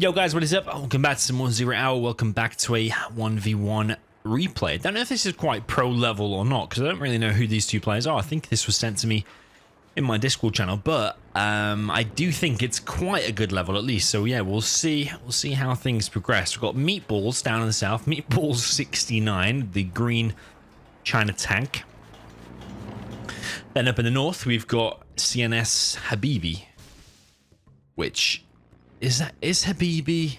Yo guys, what is up? Welcome back to some more Zero Hour. Welcome back to a 1v1 replay. I don't know if this is quite pro level or not, because I don't really know who these two players are. I think this was sent to me in my Discord channel, but I do think it's quite a good level at least. So yeah, we'll see how things progress. We've got Meatballs down in the south, meatballs69, the green China tank. Then up in the north, we've got CnS Habibi, which is Habibi?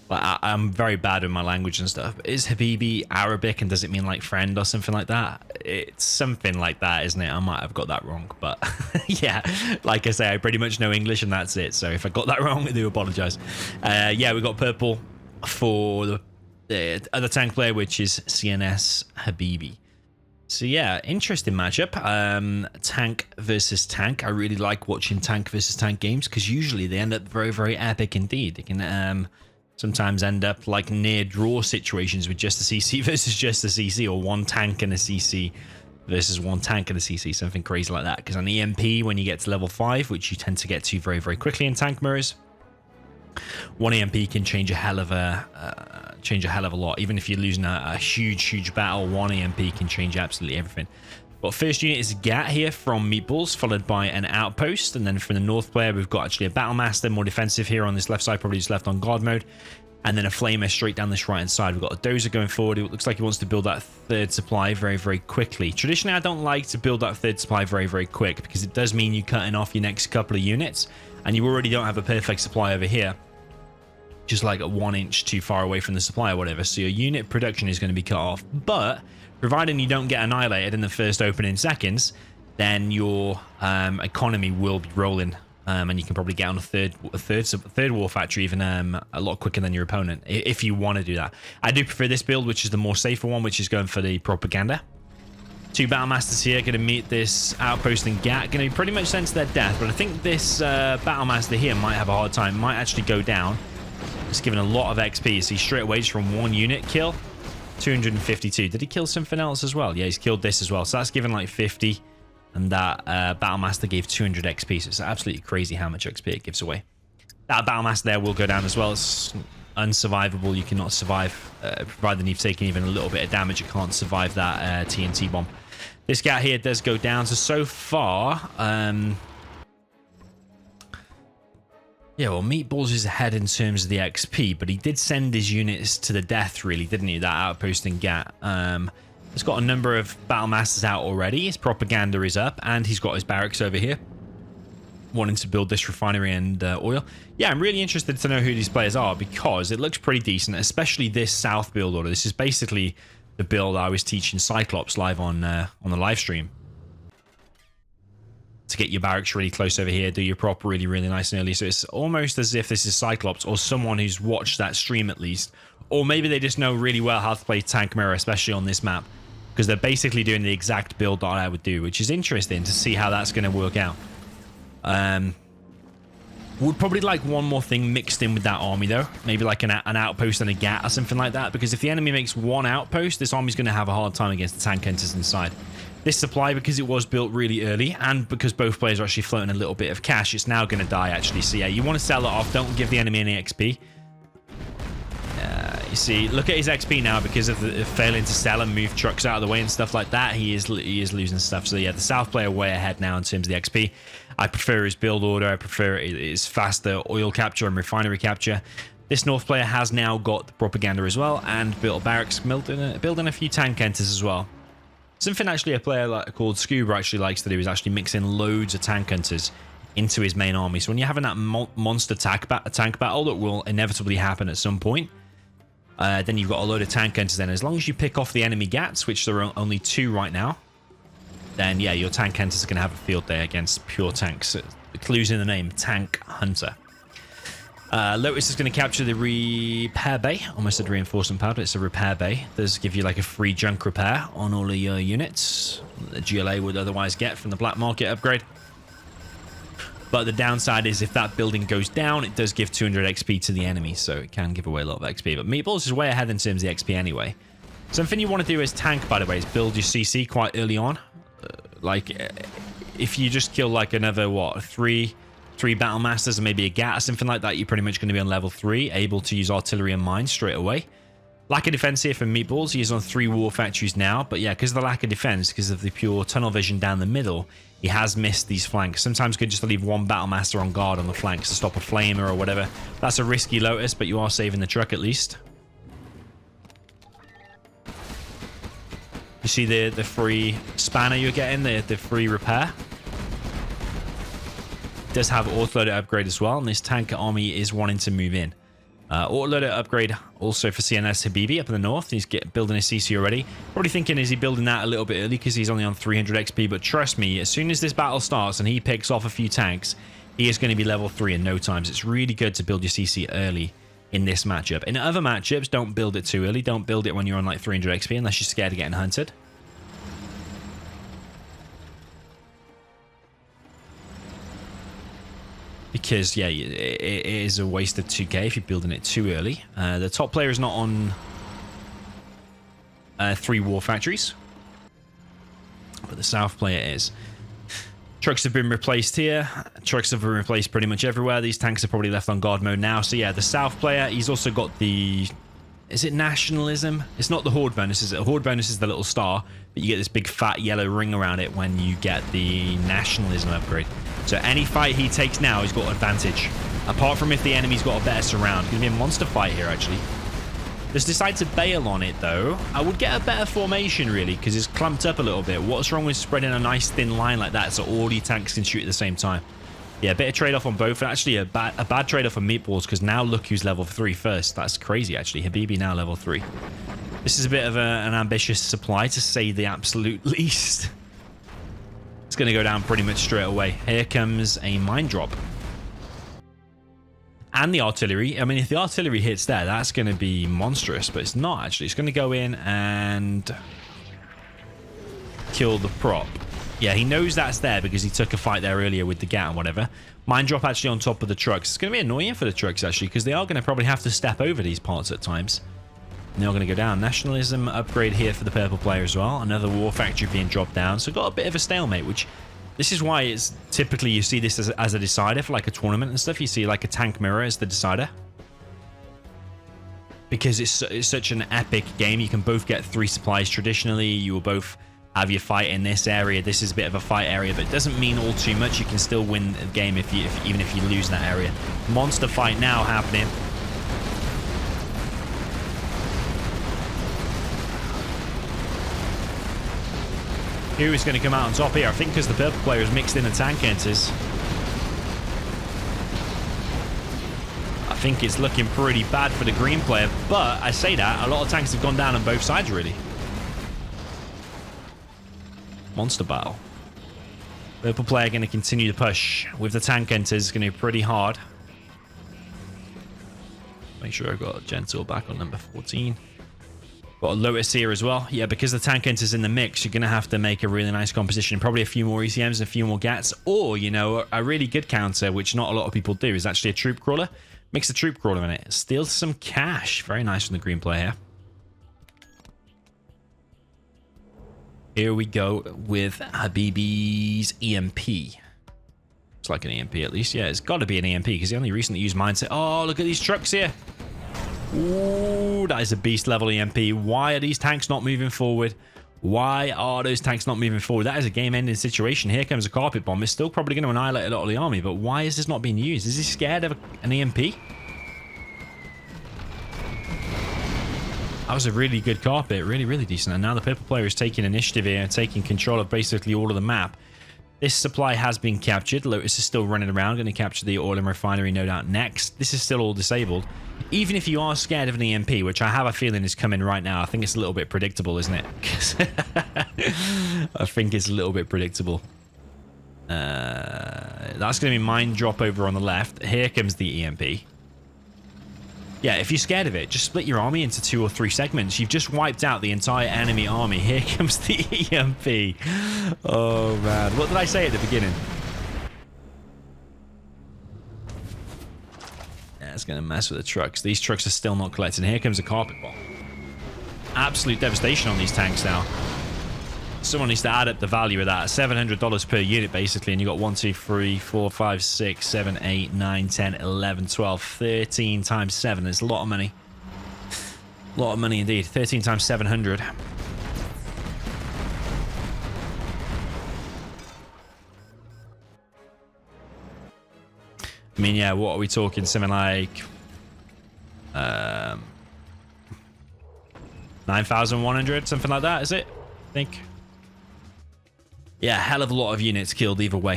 Well, I'm very bad with my language and stuff. But is Habibi Arabic, and does it mean like friend or something like that? It's something like that, isn't it? I might have got that wrong, but yeah, like I say, I pretty much know English and that's it. So if I got that wrong, I do apologize. Yeah, we got purple for the other tank player, which is CnS Habibi. So yeah, interesting matchup. Tank versus tank. I really like watching tank versus tank games because usually they end up very, very epic indeed. They can sometimes end up like near draw situations with just a CC versus just a CC, or one tank and a CC versus one tank and a CC, something crazy like that. Because on EMP, when you get to level 5, which you tend to get to very, very quickly in tank mirrors, one EMP can change a hell of a lot. Even if you're losing a huge battle, one EMP can change absolutely everything. But first unit is Gat here from Meatballs, followed by an outpost, and then from the north player we've got actually a battle master, more defensive here on this left side, probably just left on guard mode, and then a flamer straight down this right hand side. We've got a dozer going forward. It looks like he wants to build that third supply very, very quickly. Traditionally, I don't like to build that third supply very, very quick because it does mean you're cutting off your next couple of units, and you already don't have a perfect supply over here, just like 1 inch too far away from the supply or whatever. So your unit production is going to be cut off. But providing you don't get annihilated in the first opening seconds, then your economy will be rolling, and you can probably get on a third war factory even a lot quicker than your opponent if you want to do that. I do prefer this build, which is the more safer one, which is going for the propaganda. Two battle masters here going to meet this outpost and Gat, going to be pretty much sent to their death. But I think this battle master here might have a hard time, might actually go down. It's given a lot of XP. See, straight away just from one unit kill, 252. Did he kill something else as well? Yeah, he's killed this as well. So that's given like 50, and that battle master gave 200 XP. So it's absolutely crazy how much XP it gives away. That battle master there will go down as well. It's unsurvivable. You cannot survive, provided you've taken even a little bit of damage. You can't survive that TNT bomb. This guy here does go down. So far, yeah, well, Meatballs is ahead in terms of the XP, but he did send his units to the death, really, didn't he? That outpost in Gat. He's got a number of battle masters out already. His propaganda is up, and he's got his barracks over here, wanting to build this refinery and oil. Yeah, I'm really interested to know who these players are because it looks pretty decent, especially this south build order. This is basically the build I was teaching Cyclops live on the live stream. To get your barracks really close over here, do your prop really, really nice and early. So it's almost as if this is Cyclops or someone who's watched that stream at least. Or maybe they just know really well how to play tank mirror, especially on this map. Because they're basically doing the exact build that I would do, which is interesting to see how that's going to work out. Would probably like one more thing mixed in with that army though. Maybe like an outpost and a Gat or something like that. Because if the enemy makes one outpost, this army's going to have a hard time against the tank hunters inside. This supply, because it was built really early, and because both players are actually floating a little bit of cash, it's now going to die, actually. So yeah, you want to sell it off. Don't give the enemy any XP. You see, look at his XP now because of the failing to sell and move trucks out of the way and stuff like that. He is losing stuff. So yeah, the south player way ahead now in terms of the XP. I prefer his build order. I prefer his faster oil capture and refinery capture. This north player has now got the propaganda as well and built barracks, building a few tank hunters as well. Something actually a player called Scuba actually likes to do is actually mix in loads of tank hunters into his main army. So when you're having that monster tank battle that will inevitably happen at some point, then you've got a load of tank hunters. Then as long as you pick off the enemy Gats, which there are only 2 right now, then yeah, your tank hunters are going to have a field day against pure tanks. The clue's in the name, Tank Hunter. Lotus is going to capture the repair bay. Almost said reinforcement pad, but it's a repair bay. It does give you like a free junk repair on all of your units that the GLA would otherwise get from the black market upgrade. But the downside is if that building goes down, it does give 200 XP to the enemy, so it can give away a lot of XP. But Meatballs is way ahead in terms of the XP anyway. Something you want to do as tank, by the way, is build your CC quite early on. Like, if you just kill like another, what, 3 3 battle masters and maybe a gat or something like that, you're pretty much going to be on level 3, able to use artillery and mines straight away. Lack of defense here for Meatballs. He is on 3 war factories now, but yeah, because of the lack of defense, because of the pure tunnel vision down the middle, he has missed these flanks. Sometimes good just to leave 1 battle master on guard on the flanks to stop a flamer or whatever. That's a risky Lotus, but you are saving the truck at least. You see the free spanner you're getting, the free repair. Does have autoloader upgrade as well, and this tank army is wanting to move in. Autoloader upgrade also for CnS Habibi up in the north. He's building his CC already. Probably thinking, is he building that a little bit early because he's only on 300 XP? But trust me, as soon as this battle starts and he picks off a few tanks, he is going to be level 3 in no time. So it's really good to build your CC early in this matchup. In other matchups, don't build it too early. Don't build it when you're on like 300 XP unless you're scared of getting hunted. Because, yeah, it is a waste of 2k if you're building it too early. The top player is not on 3 war factories, but the south player is. Trucks have been replaced here. Trucks have been replaced pretty much everywhere. These tanks are probably left on guard mode now. So, yeah, the south player, he's also got the... Is it nationalism? It's not the horde bonus, is it? The horde bonus is the little star, but you get this big fat yellow ring around it when you get the nationalism upgrade. So any fight he takes now, he's got advantage. Apart from if the enemy's got a better surround. It's going to be a monster fight here, actually. Just decide to bail on it, though. I would get a better formation, really, because it's clumped up a little bit. What's wrong with spreading a nice thin line like that so all your tanks can shoot at the same time? Yeah, a bit of trade-off on both, and actually a bad trade-off on Meatballs, because now look who's level 3 first. That's crazy, actually. Habibi now level 3. This is a bit of an ambitious supply, to say the absolute least. It's going to go down pretty much straight away. Here comes a mine drop. And the artillery. I mean, if the artillery hits there, that's going to be monstrous, but it's not, actually. It's going to go in and kill the prop. Yeah, he knows that's there because he took a fight there earlier with the gat and whatever. Mine drop actually on top of the trucks. It's going to be annoying for the trucks, actually, because they are going to probably have to step over these parts at times. And they're going to go down. Nationalism upgrade here for the purple player as well. Another war factory being dropped down. So got a bit of a stalemate, which... This is why it's typically you see this as a decider for like a tournament and stuff. You see like a tank mirror as the decider. Because it's such an epic game. You can both get 3 supplies traditionally. You will both... have your fight in this area. This is a bit of a fight area, but it doesn't mean all too much. You can still win the game even if you lose that area. Monster fight now happening. Who is going to come out on top here? I think because the purple player has mixed in the tank enters. I think it's looking pretty bad for the green player, but I say that, a lot of tanks have gone down on both sides, really. Monster battle. Purple player going to continue to push with the tank enters. It's going to be pretty hard. Make sure I've got Gentle back on number 14. Got a Lotus here as well. Yeah, because the tank enters in the mix, you're going to have to make a really nice composition. Probably a few more ECMs and a few more GATs. Or, you know, a really good counter, which not a lot of people do, is actually a troop crawler. Mix a troop crawler in it. Steals some cash. Very nice from the green player here. Here we go with Habibi's EMP. It's like an EMP at least. Yeah, it's got to be an EMP because he only recently used mindset. Oh, look at these trucks here. Ooh, that is a beast level EMP. Why are these tanks not moving forward? Why are those tanks not moving forward? That is a game-ending situation. Here comes a carpet bomb. It's still probably going to annihilate a lot of the army, but why is this not being used? Is he scared of an EMP? That was a really good carpet. Really, really decent. And now the purple player is taking initiative here and taking control of basically all of the map. This supply has been captured. Lotus is still running around, going to capture the oil and refinery no doubt next. This is still all disabled. Even if you are scared of an EMP, which I have a feeling is coming right now, I think it's a little bit predictable, isn't it? I think it's a little bit predictable. That's going to be mine drop over on the left. Here comes the EMP. Yeah, if you're scared of it, just split your army into 2 or 3 segments. You've just wiped out the entire enemy army. Here comes the EMP. Oh, man. What did I say at the beginning? Yeah, it's going to mess with the trucks. These trucks are still not collecting. Here comes a carpet bomb. Absolute devastation on these tanks now. Someone needs to add up the value of that. $700 per unit, basically, and you got 1, 2, 3, 4, 5, 6, 7, 8, 9, 10, 11, 12, 13 times 7. There's a lot of money. A lot of money indeed. 13 times 700. I mean, yeah, what are we talking? Something like 9,100, something like that, is it? I think. Yeah, hell of a lot of units killed either way.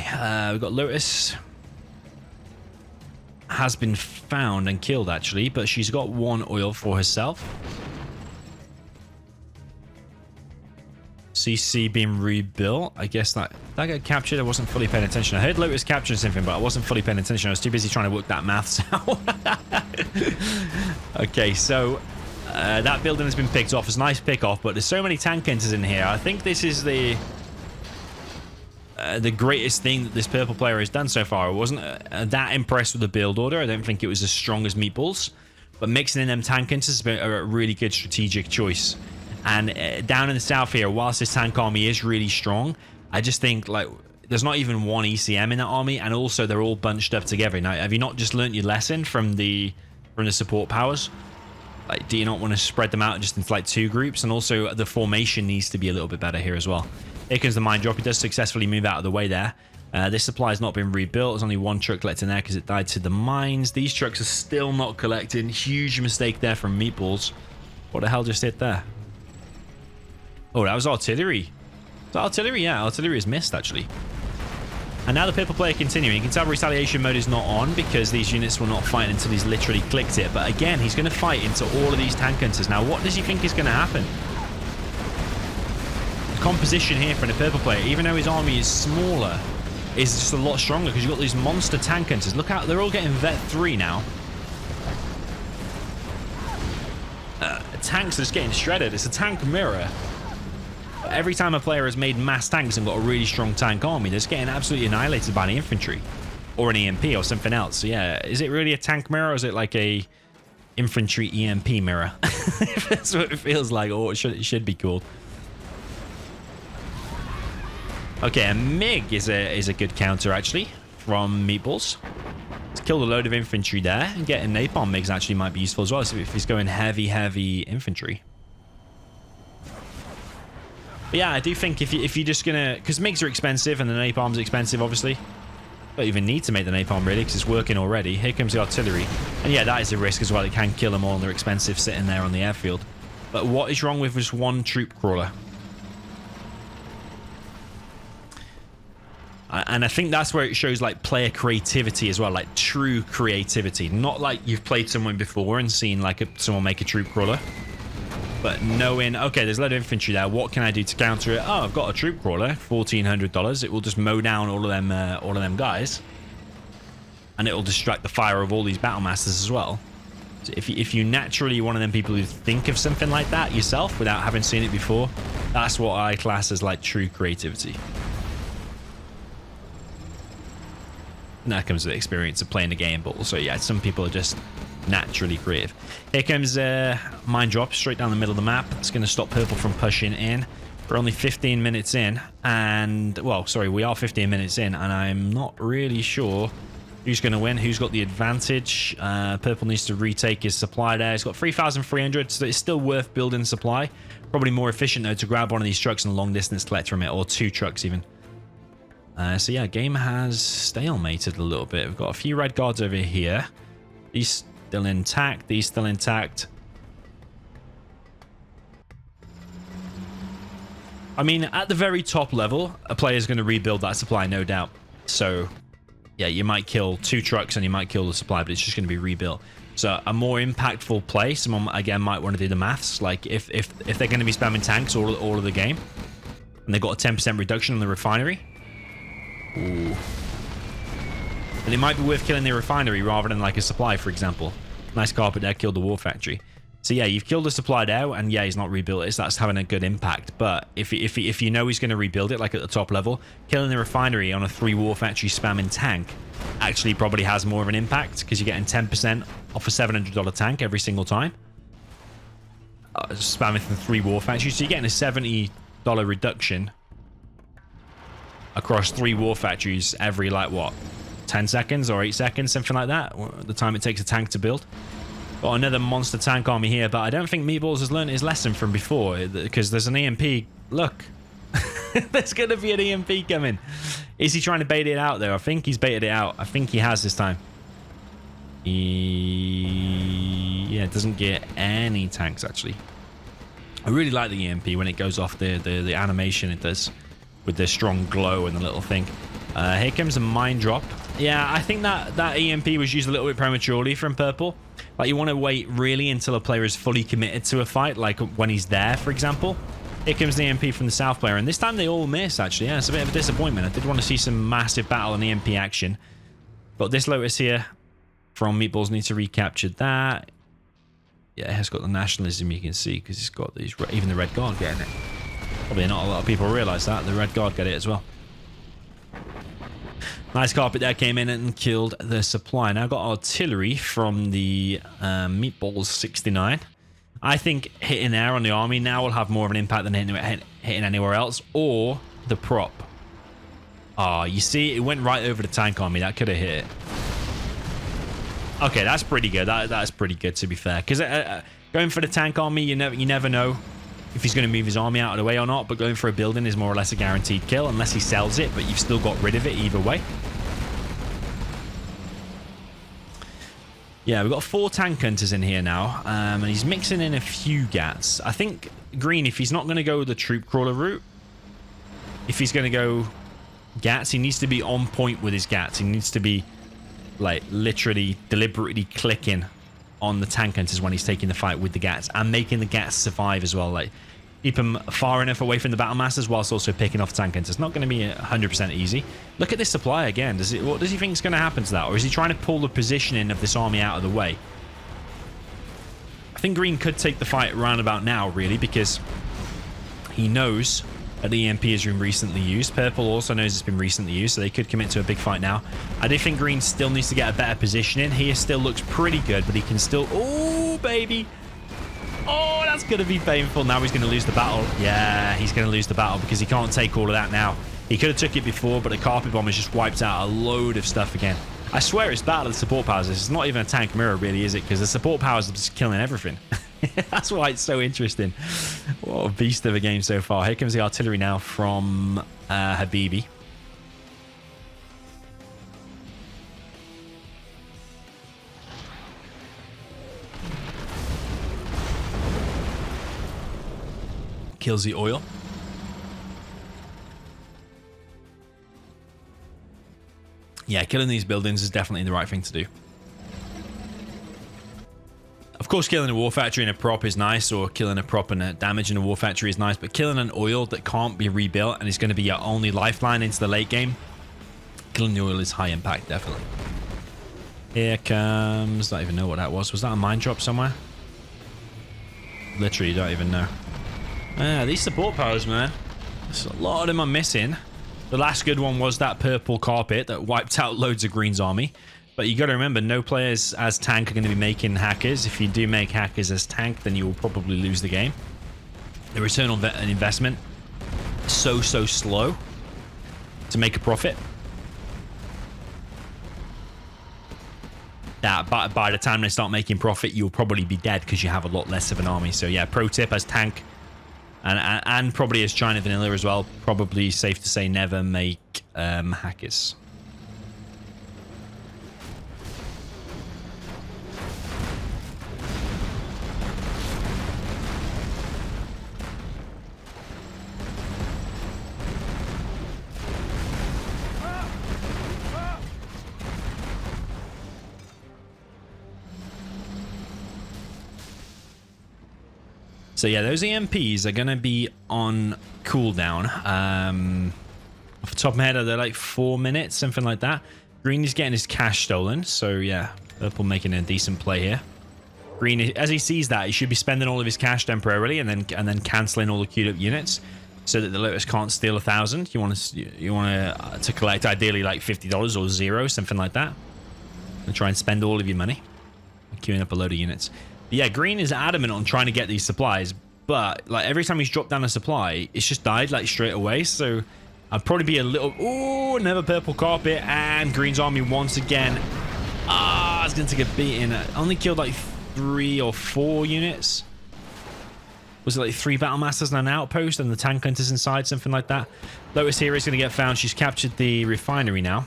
We've got Lotus. Has been found and killed, actually, but she's got 1 oil for herself. CC being rebuilt. I guess that got captured. I wasn't fully paying attention. I heard Lotus capturing something, but I wasn't fully paying attention. I was too busy trying to work that maths out. Okay, so that building has been picked off. It's a nice pick off, but there's so many tank enters in here. I think this is the greatest thing that this purple player has done so far. I wasn't that impressed with the build order. I don't think it was as strong as meatballs, but mixing in them tank enters has been a really good strategic choice. And down in the south here, whilst this tank army is really strong, I just think like there's not even 1 ECM in that army, and also they're all bunched up together. Now, have you not just learnt your lesson from the support powers? Like, do you not want to spread them out just into like 2 groups? And also the formation needs to be a little bit better here as well. Here comes the mine drop. It does successfully move out of the way there. This supply has not been rebuilt. There's only 1 truck left in there because it died to the mines. These trucks are still not collecting. Huge mistake there from Meatballs. What the hell just hit there? Oh, that was artillery. Was that artillery? Yeah, artillery is missed, actually. And now the purple player continuing. You can tell retaliation mode is not on because these units will not fight until he's literally clicked it. But again, he's going to fight into all of these tank hunters. Now, what does he think is going to happen? The composition here for the purple player, even though his army is smaller, is just a lot stronger because you've got these monster tank hunters. Look out, they're all getting Vet 3 now. Tanks are just getting shredded. It's a tank mirror. Every time a player has made mass tanks and got a really strong tank army, they're just getting absolutely annihilated by the infantry or an EMP or something else. So yeah, is it really a tank mirror or is it like a infantry EMP mirror? That's what it feels like, or it should be called. Okay, a MiG is a good counter actually from Meatballs. Let's kill a load of infantry there, and getting napalm MiGs actually might be useful as well. So if he's going heavy infantry. But yeah, I do think if you're just gonna, because MiGs are expensive and the napalm's expensive, obviously. Don't even need to make the napalm really because it's working already. Here comes the artillery, and yeah, that is a risk as well. It can kill them all, and they're expensive sitting there on the airfield. But what is wrong with just 1 troop crawler? And I think that's where it shows like player creativity as well, like true creativity, not like you've played someone before and seen like someone make a troop crawler. But knowing, okay, there's a load of infantry there. What can I do to counter it? Oh, I've got a troop crawler, $1,400. It will just mow down all of them guys, and it will distract the fire of all these battle masters as well. So if you naturally one of them people who think of something like that yourself without having seen it before, that's what I class as like true creativity. And that comes with the experience of playing the game, but also yeah, some people are just naturally creative. Here comes mine drop straight down the middle of the map. It's going to stop purple from pushing in. We're only 15 minutes in, and well, sorry, we are 15 minutes in, and I'm not really sure who's going to win, who's got the advantage. Purple needs to retake his supply there. He's got 3,300, so it's still worth building supply. Probably more efficient though to grab one of these trucks and long distance collect from it, or 2 trucks even. So yeah, game has stalemated a little bit. We've got a few red guards over here. These still intact. These still intact. I mean, at the very top level, a player's going to rebuild that supply, no doubt. So, yeah, you might kill 2 trucks and you might kill the supply, but it's just going to be rebuilt. So, a more impactful play, someone, again, might want to do the maths. Like, if they're going to be spamming tanks all of the game, and they've got a 10% reduction on the refinery, ooh. And it might be worth killing the refinery rather than like a supply, for example. Nice carpet there, killed the war factory. So yeah, you've killed the supply there, and yeah, he's not rebuilt it, so that's having a good impact. But if you know he's going to rebuild it, like at the top level, killing the refinery on a 3 war factory spamming tank actually probably has more of an impact because you're getting 10% off a $700 tank every single time. Spamming from 3 war factories, so you're getting a $70 reduction across 3 war factories every, like, what, 10 seconds or 8 seconds, something like that, the time it takes a tank to build. Got another monster tank army here, but I don't think Meatballs has learned his lesson from before, because there's an EMP. Look, there's going to be an EMP coming. Is he trying to bait it out, though? I think he's baited it out. I think he has this time. Yeah, it doesn't get any tanks, actually. I really like the EMP when it goes off, the animation it does with the strong glow and the little thing. Here comes a mine drop. Yeah, I think that EMP was used a little bit prematurely from Purple. Like, you want to wait really until a player is fully committed to a fight, like when he's there, for example. Here comes the EMP from the South player, and this time they all miss, actually. Yeah, it's a bit of a disappointment. I did want to see some massive battle and EMP action. But this Lotus here from Meatballs needs to recapture that. Yeah, it has got the nationalism, you can see, because it's got these, even the Red Guard getting it. Probably not a lot of people realise that. The Red Guard get it as well. Nice carpet there, came in and killed the supply. Now got artillery from the meatballs69. I think hitting there on the army now will have more of an impact than hitting anywhere else, or the prop. Ah, you see, it went right over the tank army. That could have hit it. Okay, that's pretty good. That's pretty good, to be fair. Because going for the tank army, you never know if he's going to move his army out of the way or not. But going for a building is more or less a guaranteed kill, unless he sells it. But you've still got rid of it either way. Yeah, we've got 4 tank hunters in here now, and he's mixing in a few gats. I think Green, if he's not going to go the troop crawler route, if he's going to go gats, he needs to be on point with his gats. He needs to be, like, literally deliberately clicking on the tank hunters when he's taking the fight with the gats, and making the gats survive as well. Like, keep them far enough away from the battle masters whilst also picking off tank hunters. It's not going to be 100% easy. Look at this supply again. What does he think is going to happen to that? Or is he trying to pull the positioning of this army out of the way? I think Green could take the fight around about now, really, because he knows that the EMP has been recently used. Purple also knows it's been recently used, so they could commit to a big fight now. I do think Green still needs to get a better position in. He still looks pretty good, but he can still... Oh, baby! Oh, that's going to be painful. Now he's going to lose the battle. Yeah, he's going to lose the battle because he can't take all of that now. He could have took it before, but the carpet bomb has just wiped out a load of stuff again. I swear it's bad at the support powers. It's not even a tank mirror, really, is it? Because the support powers are just killing everything. That's why it's so interesting. What a beast of a game so far. Here comes the artillery now from Habibi. Kills the oil. Yeah, killing these buildings is definitely the right thing to do. Of course, killing a war factory and a prop is nice, or killing a prop and a damage in a war factory is nice, but killing an oil that can't be rebuilt and is going to be your only lifeline into the late game, killing the oil is high impact, definitely. Here comes... I don't even know what that was. Was that a mine drop somewhere? Literally, don't even know. These support powers, man. There's a lot of them are missing. The last good one was that purple carpet that wiped out loads of Green's army. But you got to remember, no players as tank are going to be making hackers. If you do make hackers as tank, then you will probably lose the game. The return on investment is so slow to make a profit. That by the time they start making profit, you'll probably be dead because you have a lot less of an army. So yeah, pro tip as tank. And probably as China Vanilla as well, probably safe to say never make hackers. So yeah, those EMPs are going to be on cooldown. Off the top of my head, they're like 4 minutes, something like that. Green is getting his cash stolen. So yeah, Purple making a decent play here. Green, as he sees that, he should be spending all of his cash temporarily and then cancelling all the queued up units so that the Lotus can't steal 1,000. You want to collect ideally like $50 or 0, something like that. And try and spend all of your money queuing up a load of units. Yeah, Green is adamant on trying to get these supplies, but like every time he's dropped down a supply, it's just died like straight away. So I'd probably be a little... Oh, another purple carpet. And green's army once again. Ah, it's going to take a beating. Only killed like 3 or 4 units. Was it like 3 battle masters and an outpost and the tank hunters inside, something like that? Lotus here is going to get found. She's captured the refinery now.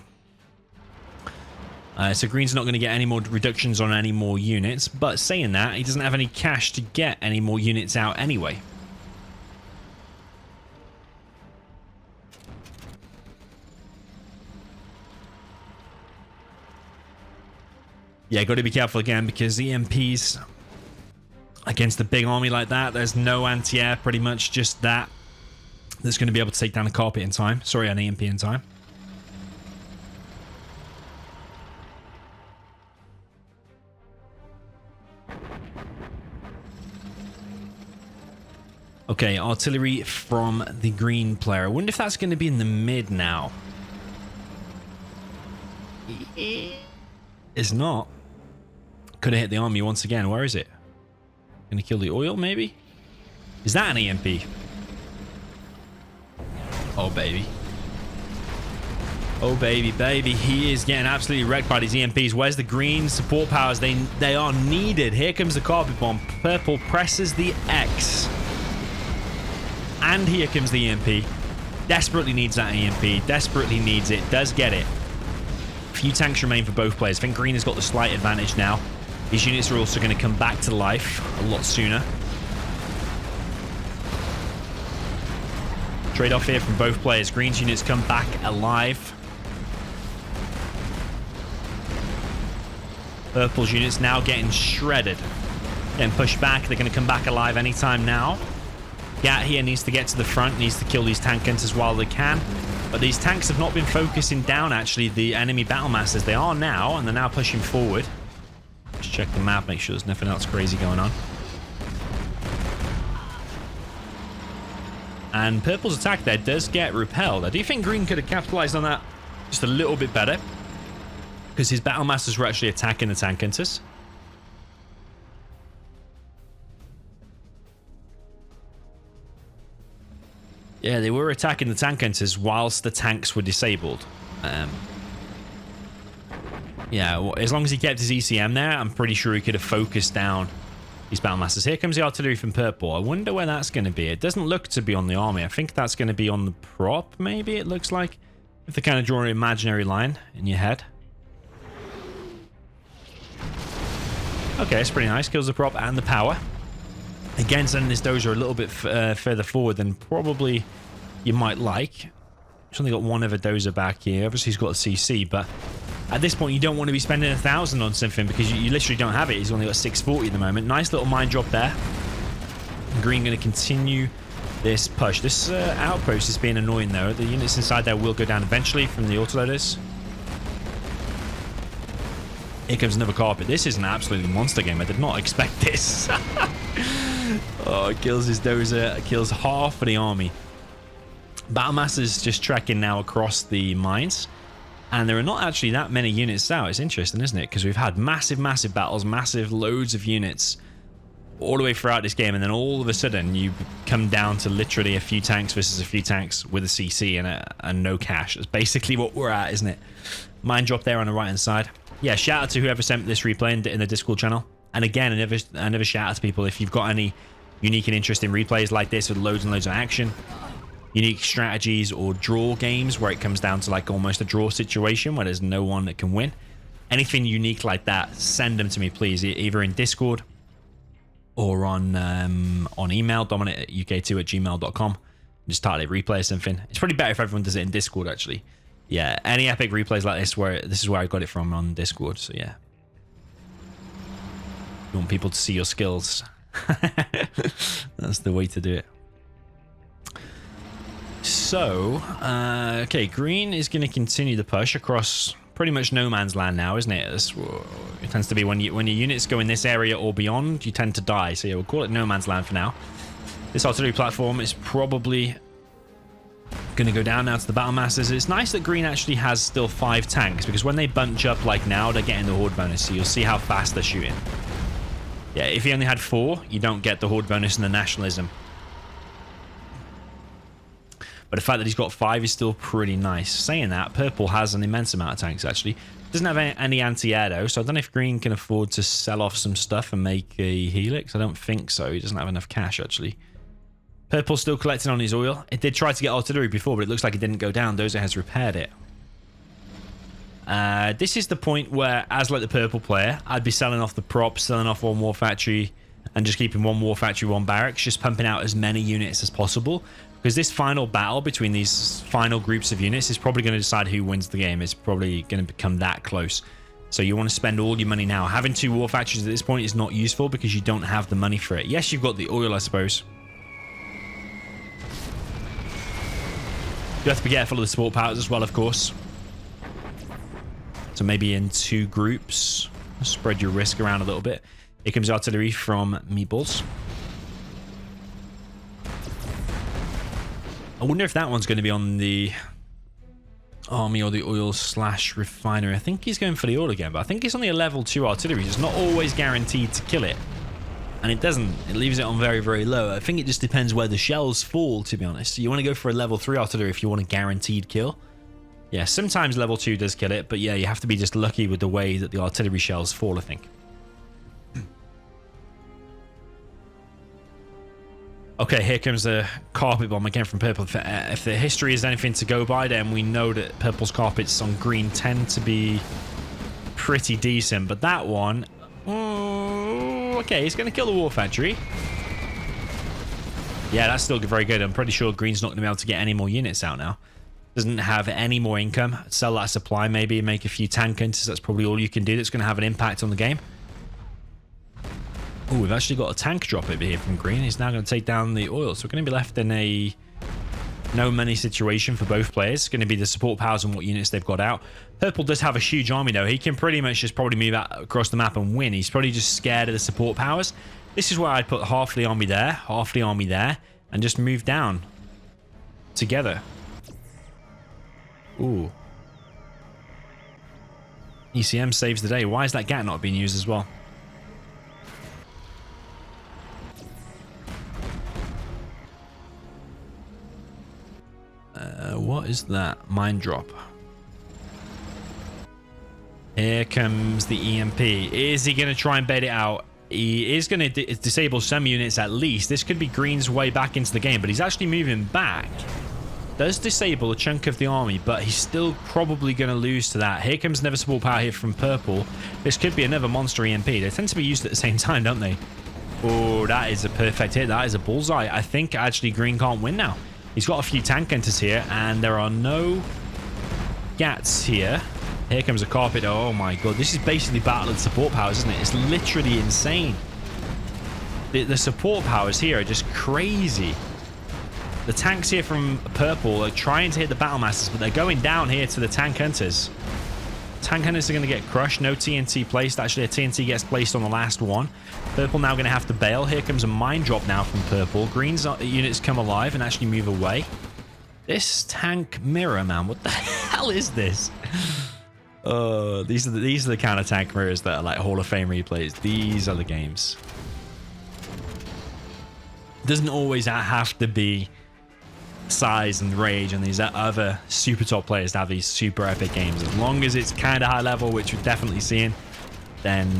So green's not going to get any more reductions on any more units. But saying that, he doesn't have any cash to get any more units out anyway. Yeah, got to be careful again because EMPs against a big army like that, there's no anti-air, pretty much just that. That's going to be able to take down a carpet in time. Sorry, an EMP in time. Okay, artillery from the green player. I wonder if that's going to be in the mid now. It's not. Could have hit the army once again. Where is it? Gonna kill the oil, maybe? Is that an EMP? Oh, baby. Oh, baby, baby. He is getting absolutely wrecked by these EMPs. Where's the green support powers? They are needed. Here comes the carpet bomb. Purple presses the X. And here comes the EMP. Desperately needs that EMP. Desperately needs it. Does get it. Few tanks remain for both players. I think green has got the slight advantage now. These units are also going to come back to life a lot sooner. Trade-off here from both players. Green's units come back alive. Purple's units now getting shredded. Getting pushed back. They're going to come back alive anytime now. Gat here needs to get to the front. Needs to kill these tank hunters while they can. But these tanks have not been focusing down, actually, the enemy battle masters. They are now, and they're now pushing forward. Just check the map, make sure there's nothing else crazy going on. And purple's attack there does get repelled. I do think green could have capitalized on that just a little bit better, because his battle masters were actually attacking the tank hunters. Yeah, they were attacking the tank hunters whilst the tanks were disabled. Yeah, well, as long as he kept his ECM there, I'm pretty sure he could have focused down these battle masters. Here comes the artillery from purple. I wonder where that's going to be. It doesn't look to be on the army. I think that's going to be on the prop, maybe, it looks like. If they kind of draw an imaginary line in your head. Okay, it's pretty nice. Kills the prop and the power. Again, sending this dozer a little bit further forward than probably you might like. He's only got one other dozer back here. Obviously, he's got a CC, but at this point, you don't want to be spending 1,000 on something because you literally don't have it. He's only got 640 at the moment. Nice little mine drop there. Green going to continue this push. This outpost is being annoying, though. The units inside there will go down eventually from the autoloaders. Here comes another carpet. This is an absolutely monster game. I did not expect this. Oh, it kills his dozer. It kills half of the army. Battlemaster's just trekking now across the mines. And there are not actually that many units out. It's interesting, isn't it? Because we've had massive, massive battles, massive loads of units all the way throughout this game. And then all of a sudden, you come down to literally a few tanks versus a few tanks with a CC and no cash. That's basically what we're at, isn't it? Mine drop there on the right-hand side. Yeah, shout out to whoever sent this replay in the Discord channel. And again, I never shout out to people if you've got any unique and interesting replays like this with loads and loads of action, unique strategies or draw games where it comes down to like almost a draw situation where there's no one that can win. Anything unique like that, send them to me, please, either in Discord or on email, DoMiNaToR@uk2@gmail.com. Just title it replay or something. It's probably better if everyone does it in Discord, actually. Yeah, any epic replays like this, this is where I got it from on Discord, so yeah. You want people to see your skills. That's the way to do it. So, okay, green is going to continue the push across pretty much no man's land now, isn't it? It tends to be when your units go in this area or beyond, you tend to die. So yeah, we'll call it no man's land for now. This artillery platform is probably going to go down now to the battle masters. It's nice that green actually has still 5 tanks, because when they bunch up like now, they're getting the horde bonus. So you'll see how fast they're shooting. Yeah, if he only had 4, you don't get the horde bonus and the nationalism. But the fact that he's got 5 is still pretty nice. Saying that, purple has an immense amount of tanks, actually. Doesn't have any anti-air, though, so I don't know if green can afford to sell off some stuff and make a helix. I don't think so. He doesn't have enough cash, actually. Purple's still collecting on his oil. It did try to get artillery before, but it looks like it didn't go down. Dozer has repaired it. This is the point where, as like the purple player, I'd be selling off the props, selling off one war factory, and just keeping one war factory, one barracks, just pumping out as many units as possible. Because this final battle between these final groups of units is probably going to decide who wins the game. It's probably going to become that close. So you want to spend all your money now. Having 2 war factories at this point is not useful because you don't have the money for it. Yes, you've got the oil, I suppose. You have to be careful of the support powers as well, of course. So maybe in 2 groups, spread your risk around a little bit. Here comes artillery from Meatballs. I wonder if that one's going to be on the army or the oil / refinery. I think he's going for the oil again, but I think it's only a level 2 artillery. It's not always guaranteed to kill it. And it doesn't. It leaves it on very, very low. I think it just depends where the shells fall, to be honest. So you want to go for a level 3 artillery if you want a guaranteed kill. Yeah, sometimes level 2 does kill it, but yeah, you have to be just lucky with the way that the artillery shells fall, I think. Okay, here comes the carpet bomb again from purple. If the history is anything to go by, then we know that purple's carpets on green tend to be pretty decent. But that one... okay, he's going to kill the war factory. Yeah, that's still very good. I'm pretty sure green's not going to be able to get any more units out now. Doesn't have any more income. Sell that supply maybe, make a few tank hunters. That's probably all you can do that's going to have an impact on the game. Oh, we've actually got a tank drop over here from green. He's now going to take down the oil. So we're going to be left in a no money situation for both players. It's going to be the support powers and what units they've got out. Purple does have a huge army, though. He can pretty much just probably move out across the map and win. He's probably just scared of the support powers. This is where I'd put half the army there, half the army there, and just move down together. Ooh. ECM saves the day. Why is that GAT not being used as well? What is that? Mine drop. Here comes the EMP. Is he going to try and bait it out? He is going to disable some units at least. This could be green's way back into the game, but he's actually moving back. Does disable a chunk of the army, but he's still probably going to lose to that. Here comes another support power here from purple. This could be another monster EMP. They tend to be used at the same time, don't they? Oh, that is a perfect hit. That is a bullseye. I think actually green can't win now. He's got a few tank hunters here, and there are no GATs here. Here comes a carpet. Oh my god, this is basically battle of the support powers, isn't it? It's literally insane. The support powers here are just crazy. The tanks here from purple are trying to hit the battle masters, but they're going down here to the tank hunters. Tank hunters are going to get crushed. No TNT placed. Actually, a TNT gets placed on the last one. Purple now going to have to bail. Here comes a mine drop now from purple. Green's units come alive and actually move away. This tank mirror, man. What the hell is this? These are the kind of tank mirrors that are like Hall of Fame replays. These are the games. It doesn't always have to be size and rage and these other super top players to have these super epic games. As long as it's kind of high level, which we're definitely seeing, then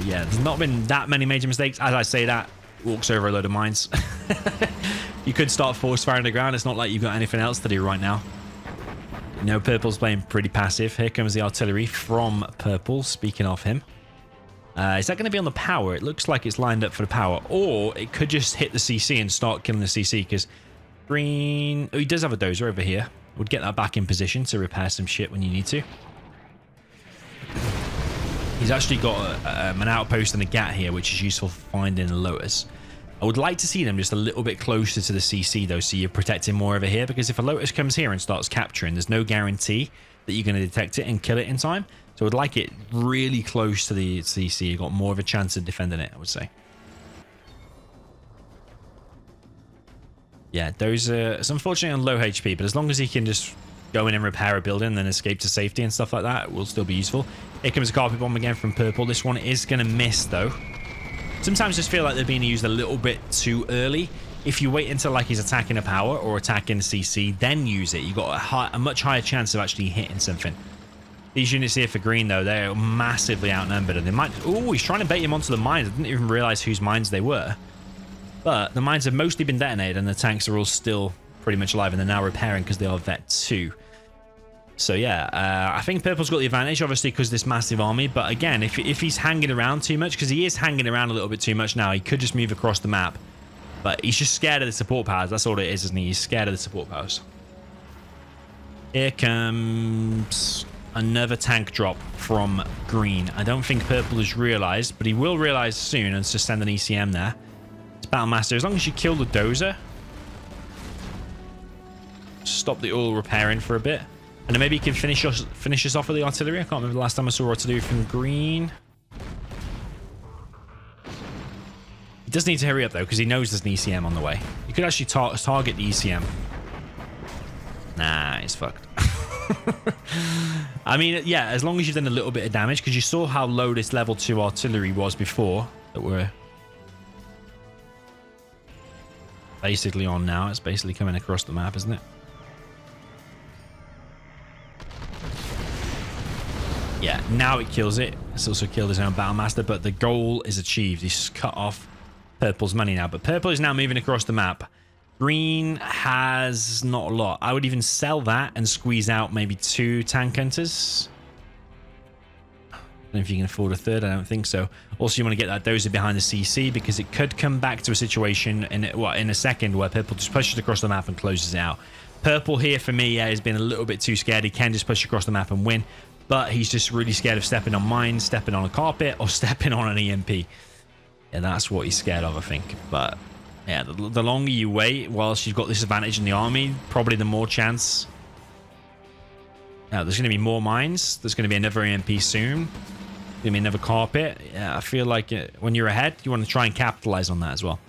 yeah, there's not been that many major mistakes. As I say that, walks over a load of mines. You could start force fire underground. It's not like you've got anything else to do right now. You know, purple's playing pretty passive. Here comes the artillery from purple. Speaking of him, is that going to be on the power? It looks like it's lined up for the power, or it could just hit the CC and start killing the CC, because green... Oh, he does have a dozer over here. Would get that back in position to repair some shit when you need to. He's actually got an outpost and a GAT here, which is useful for finding a Lotus. I would like to see them just a little bit closer to the CC, though, so you're protecting more over here, because if a Lotus comes here and starts capturing, there's no guarantee that you're going to detect it and kill it in time. So I would like it really close to the CC. You've got more of a chance of defending it, I would say. Yeah, those it's unfortunately on low HP, but as long as he can just go in and repair a building and then escape to safety and stuff like that, it will still be useful. Here comes a carpet bomb again from purple. This one is going to miss, though. Sometimes I just feel like they're being used a little bit too early. If you wait until like he's attacking a power or attacking a CC, then use it, you've got a much higher chance of actually hitting something. These units here for green, though, they're massively outnumbered, and they might... Oh, he's trying to bait him onto the mines. I didn't even realize whose mines they were. But the mines have mostly been detonated, and the tanks are all still pretty much alive, and they're now repairing because they are Vet 2. So, yeah, I think Purple's got the advantage, obviously, because this massive army. But, again, if he's hanging around too much, because he is hanging around a little bit too much now, he could just move across the map. But he's just scared of the support powers. That's all it is, isn't he? He's scared of the support powers. Here comes another tank drop from green. I don't think Purple has realized, but he will realize soon and just send an ECM there. It's Battlemaster. As long as you kill the dozer, stop the oil repairing for a bit, and then maybe you can finish us off with the artillery. I can't remember the last time I saw artillery from green. He does need to hurry up, though, because he knows there's an ECM on the way. You could actually target the ECM. Nah, he's fucked. I mean, yeah, as long as you've done a little bit of damage, because you saw how low this level 2 artillery was before, that we're basically on now. It's basically coming across the map, isn't it? Yeah, now it kills it. It's also killed his own Battlemaster, but the goal is achieved. He's cut off Purple's money now, but Purple is now moving across the map. Green has not a lot. I would even sell that and squeeze out maybe 2 tank hunters. I don't know if you can afford a third. I don't think so. Also, you want to get that dozer behind the CC because it could come back to a situation in a second where Purple just pushes across the map and closes it out. Purple here for me, yeah, has been a little bit too scared. He can just push across the map and win, but he's just really scared of stepping on mines, stepping on a carpet, or stepping on an EMP. Yeah, that's what he's scared of, I think. But yeah, the longer you wait whilst you've got this advantage in the army, probably the more chance. There's going to be more mines. There's going to be another EMP soon. There's going to be another carpet. Yeah, I feel like when you're ahead, you want to try and capitalize on that as well.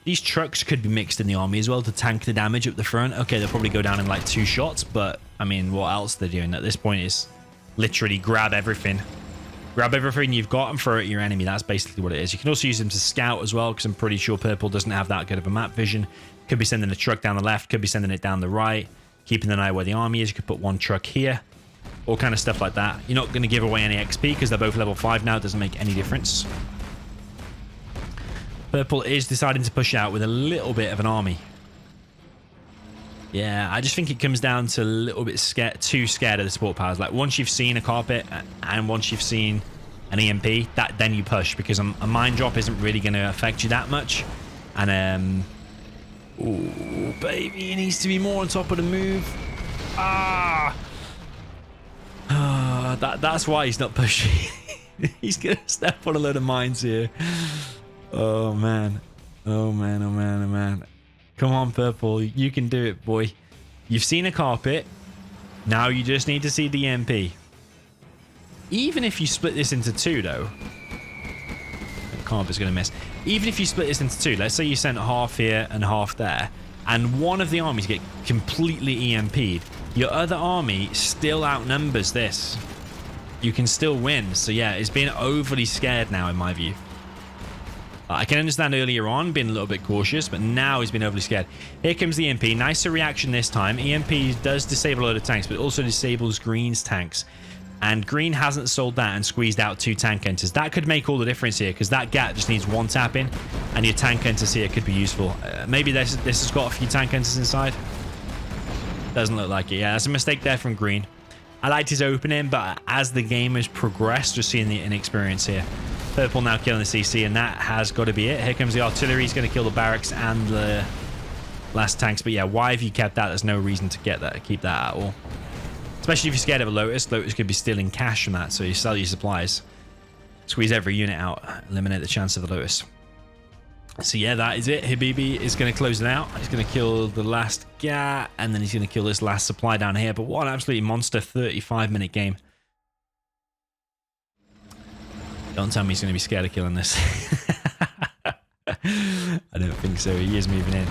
These trucks could be mixed in the army as well to tank the damage up the front. Okay, they'll probably go down in like 2 shots, but I mean, what else they're doing at this point is literally grab everything. Grab everything you've got and throw it at your enemy. That's basically what it is. You can also use them to scout as well, because I'm pretty sure Purple doesn't have that good of a map vision. Could be sending a truck down the left, could be sending it down the right, keeping an eye where the army is. You could put 1 truck here, all kind of stuff like that. You're not going to give away any XP because they're both level 5 now. It doesn't make any difference. Purple is deciding to push out with a little bit of an army. Yeah, I just think it comes down to a little bit too scared of the support powers. Like, once you've seen a carpet and once you've seen an EMP, then you push, because a mine drop isn't really going to affect you that much. And, ooh, baby, he needs to be more on top of the move. That's why he's not pushing. He's going to step on a load of mines here. Oh, man. Oh, man, oh, man, oh, man. Come on, Purple. You can do it, boy. You've seen a carpet. Now you just need to see the EMP. Even if you split this into 2, though. The carpet's going to miss. Even if you split this into 2, let's say you sent half here and half there, and one of the armies get completely EMP'd, your other army still outnumbers this. You can still win. So, yeah, it's being overly scared now, in my view. I can understand earlier on being a little bit cautious, but now he's been overly scared. Here comes the EMP. Nicer reaction this time. EMP does disable a load of tanks, but it also disables Green's tanks. And Green hasn't sold that and squeezed out 2 tank hunters. That could make all the difference here, because that gap just needs 1 tap in, and your tank hunters here could be useful. Maybe this has got a few tank hunters inside. Doesn't look like it. Yeah, that's a mistake there from Green. I liked his opening, but as the game has progressed, just seeing the inexperience here. Purple now killing the CC, and that has got to be it. Here comes the artillery. He's going to kill the barracks and the last tanks. But yeah, why have you kept that? There's no reason to keep that at all. Especially if you're scared of a Lotus. Lotus could be stealing cash from that, so you sell your supplies. Squeeze every unit out. Eliminate the chance of the Lotus. So yeah, that is it. Habibi is going to close it out. He's going to kill the last guy, and then he's going to kill this last supply down here. But what an absolutely monster 35-minute game. Don't tell me he's going to be scared of killing this. I don't think so. He is moving in.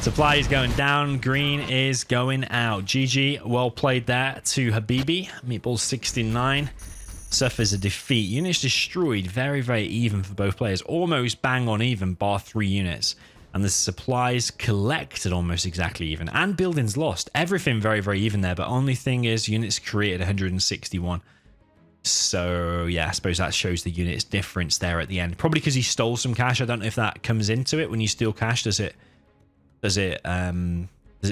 Supply is going down. Green is going out. GG. Well played there to Habibi. meatballs69 suffers a defeat. Units destroyed. Very, very even for both players. Almost bang on even, bar 3 units. And the supplies collected almost exactly even. And buildings lost. Everything very, very even there. But only thing is units created 161. So, yeah, I suppose that shows the units difference there at the end. Probably because he stole some cash. I don't know if that comes into it. When you steal cash, does it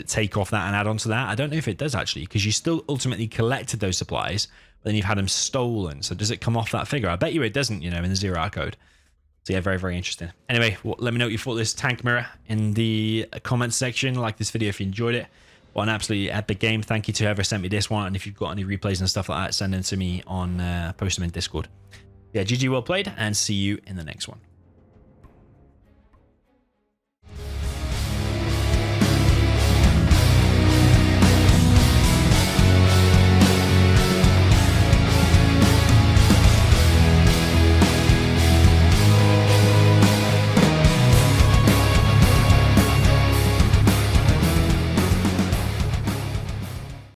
take off that and add on to that? I don't know if it does, actually, because you still ultimately collected those supplies, but then you've had them stolen. So does it come off that figure? I bet you it doesn't, in the 0-hour code. So yeah, very, very interesting. Anyway, let me know what you thought of this tank mirror in the comments section. Like this video if you enjoyed it. What an absolutely epic game. Thank you to whoever sent me this one. And if you've got any replays and stuff like that, send them to me on, post them in Discord. Yeah, GG, well played, and see you in the next one.